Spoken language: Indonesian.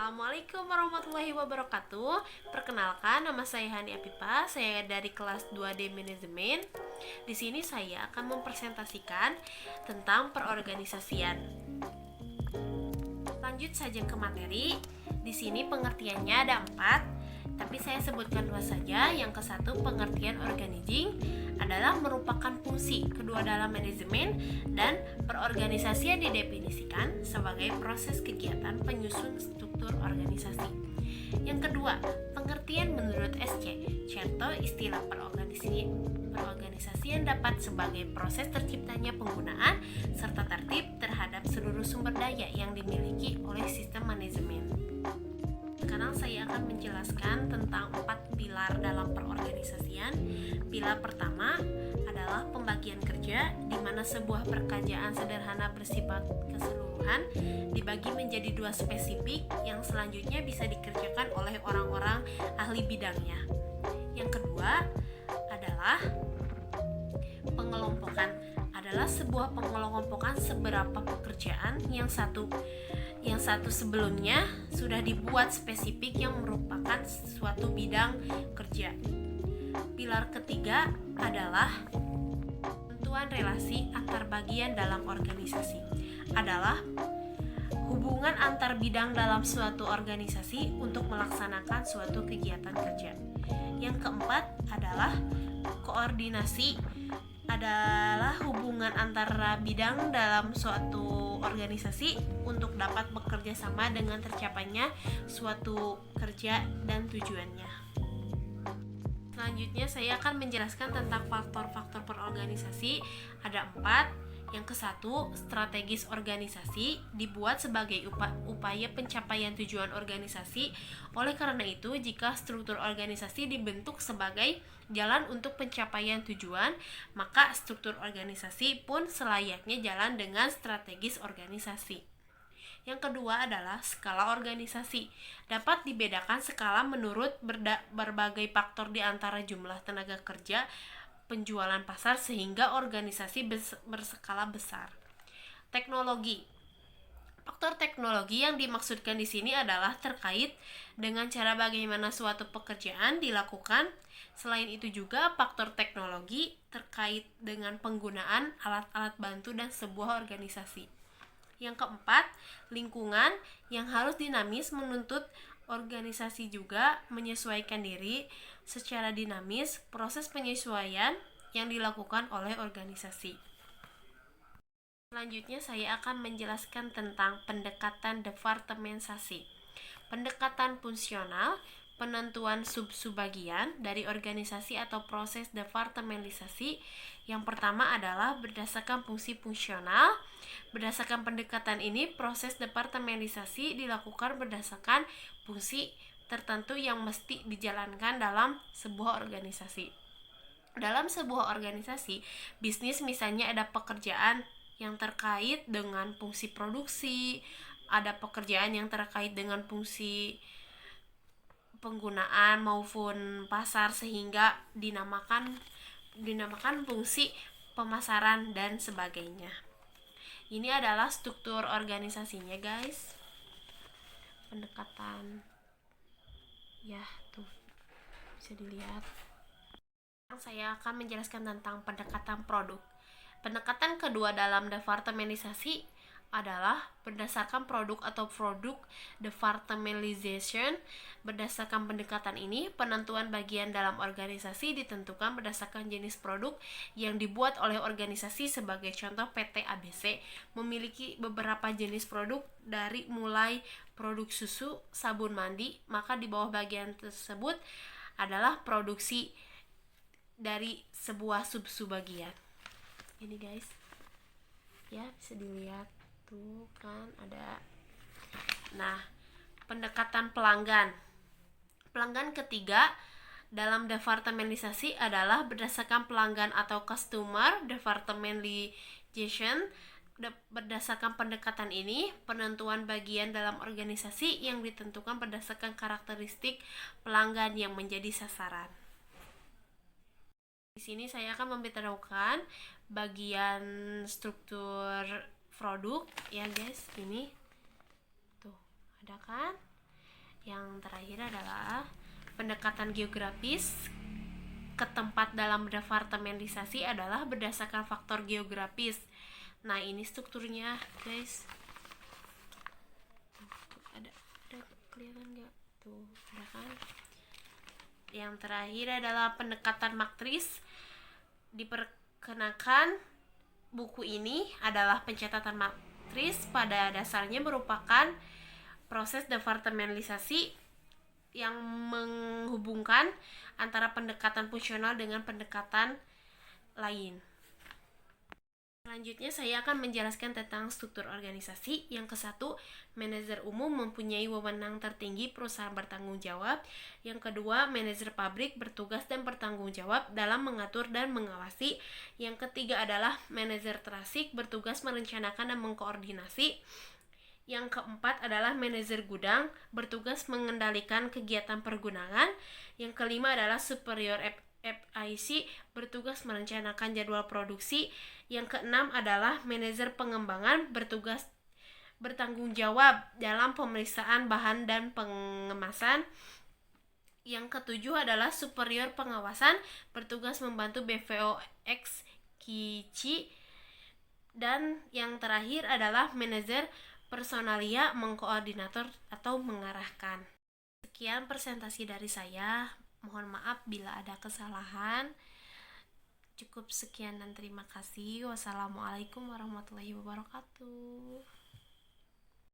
Assalamualaikum warahmatullahi wabarakatuh. Perkenalkan, nama saya Hani Apipa. Saya dari kelas 2D Manajemen. Di sini saya akan mempresentasikan tentang perorganisasian. Lanjut saja ke materi. Di sini pengertiannya ada 4, tapi saya sebutkan 2 saja. Yang ke-1, pengertian organizing adalah merupakan fungsi kedua dalam manajemen, dan perorganisasian didefinisikan sebagai proses kegiatan penyusun struktur organisasi. Yang kedua, pengertian menurut SC. Contoh istilah perorganisasian dapat sebagai proses terciptanya penggunaan serta tertib terhadap seluruh sumber daya yang dimiliki oleh sistem manajemen. Sekarang saya akan menjelaskan tentang 4 pilar dalam perorganisasian. Pilar pertama adalah pembagian kerja, di mana sebuah pekerjaan sederhana bersifat keseluruhan dibagi menjadi 2 spesifik yang selanjutnya bisa dikerjakan oleh orang-orang ahli bidangnya. Yang kedua adalah pengelompokan. Adalah sebuah pengelompokan seberapa pekerjaan yang satu sebelumnya sudah dibuat spesifik yang merupakan suatu bidang kerja. Pilar ketiga adalah penentuan relasi antar bagian dalam organisasi. Adalah hubungan antar bidang dalam suatu organisasi untuk melaksanakan suatu kegiatan kerja. Yang keempat adalah koordinasi. Adalah hubungan antara bidang dalam suatu organisasi untuk dapat bekerja sama dengan tercapainya suatu kerja dan tujuannya. Selanjutnya saya akan menjelaskan tentang faktor-faktor perorganisasi. Ada 4. Yang ke-1, strategis organisasi dibuat sebagai upaya pencapaian tujuan organisasi. Oleh karena itu, jika struktur organisasi dibentuk sebagai jalan untuk pencapaian tujuan, maka struktur organisasi pun selayaknya jalan dengan strategis organisasi. Yang kedua adalah skala organisasi. Dapat dibedakan skala menurut berbagai faktor di antara jumlah tenaga kerja, penjualan pasar, sehingga organisasi berskala besar. Teknologi. Faktor teknologi yang dimaksudkan di sini adalah terkait dengan cara bagaimana suatu pekerjaan dilakukan. Selain itu juga faktor teknologi terkait dengan penggunaan alat-alat bantu dan sebuah organisasi. Yang keempat, lingkungan yang harus dinamis menuntut organisasi juga menyesuaikan diri secara dinamis. Proses penyesuaian yang dilakukan oleh organisasi. Selanjutnya saya akan menjelaskan tentang pendekatan departementasi. Pendekatan fungsional, penentuan sub-bagian dari organisasi atau proses departementalisasi. Yang pertama adalah berdasarkan fungsi fungsional. Berdasarkan pendekatan ini, proses departementalisasi dilakukan berdasarkan fungsi tertentu yang mesti dijalankan dalam sebuah organisasi. Dalam sebuah organisasi bisnis, misalnya ada pekerjaan yang terkait dengan fungsi produksi, ada pekerjaan yang terkait dengan fungsi penggunaan maupun pasar, sehingga dinamakan fungsi pemasaran dan sebagainya. Ini adalah struktur organisasinya, guys. Pendekatan, ya tuh bisa dilihat. Saya akan menjelaskan tentang pendekatan produk. Pendekatan kedua dalam departementalisasi adalah berdasarkan produk atau product departmentalization. Berdasarkan pendekatan ini, penentuan bagian dalam organisasi ditentukan berdasarkan jenis produk yang dibuat oleh organisasi. Sebagai contoh, PT ABC memiliki beberapa jenis produk dari mulai produk susu, sabun mandi, maka di bawah bagian tersebut adalah produksi dari sebuah sub-bagian. Ini guys, ya bisa dilihat tuh kan ada. Nah, pendekatan pelanggan ketiga dalam departementalisasi adalah berdasarkan pelanggan atau customer departmentalization. Berdasarkan pendekatan ini, penentuan bagian dalam organisasi yang ditentukan berdasarkan karakteristik pelanggan yang menjadi sasaran. Di sini saya akan memberitahukan bagian struktur produk ya guys. Ini tuh ada kan, Yang terakhir adalah pendekatan geografis ke tempat dalam departementalisasi adalah berdasarkan faktor geografis. Nah, ini strukturnya, guys. Ada kelihatan nggak? Tuh, ada kan? Yang terakhir adalah pendekatan matris. Diperkenakan buku ini adalah pencatatan matris pada dasarnya merupakan proses departementalisasi yang menghubungkan antara pendekatan fungsional dengan pendekatan lain. Selanjutnya saya akan menjelaskan tentang struktur organisasi. Yang ke-1, manajer umum mempunyai wewenang tertinggi perusahaan bertanggung jawab. Yang kedua, manajer pabrik bertugas dan bertanggung jawab dalam mengatur dan mengawasi. Yang ketiga adalah manajer trafik bertugas merencanakan dan mengkoordinasi. Yang keempat adalah manajer gudang bertugas mengendalikan kegiatan pergudangan. Yang kelima adalah superior FIC bertugas merencanakan jadwal produksi. Yang keenam adalah manajer pengembangan bertugas bertanggung jawab dalam pemeriksaan bahan dan pengemasan. Yang ketujuh adalah superior pengawasan bertugas membantu BVOX KICI. Dan yang terakhir adalah manajer personalia mengkoordinator atau mengarahkan. Sekian presentasi dari saya. Mohon maaf bila ada kesalahan. Cukup sekian dan terima kasih. Wassalamualaikum warahmatullahi wabarakatuh.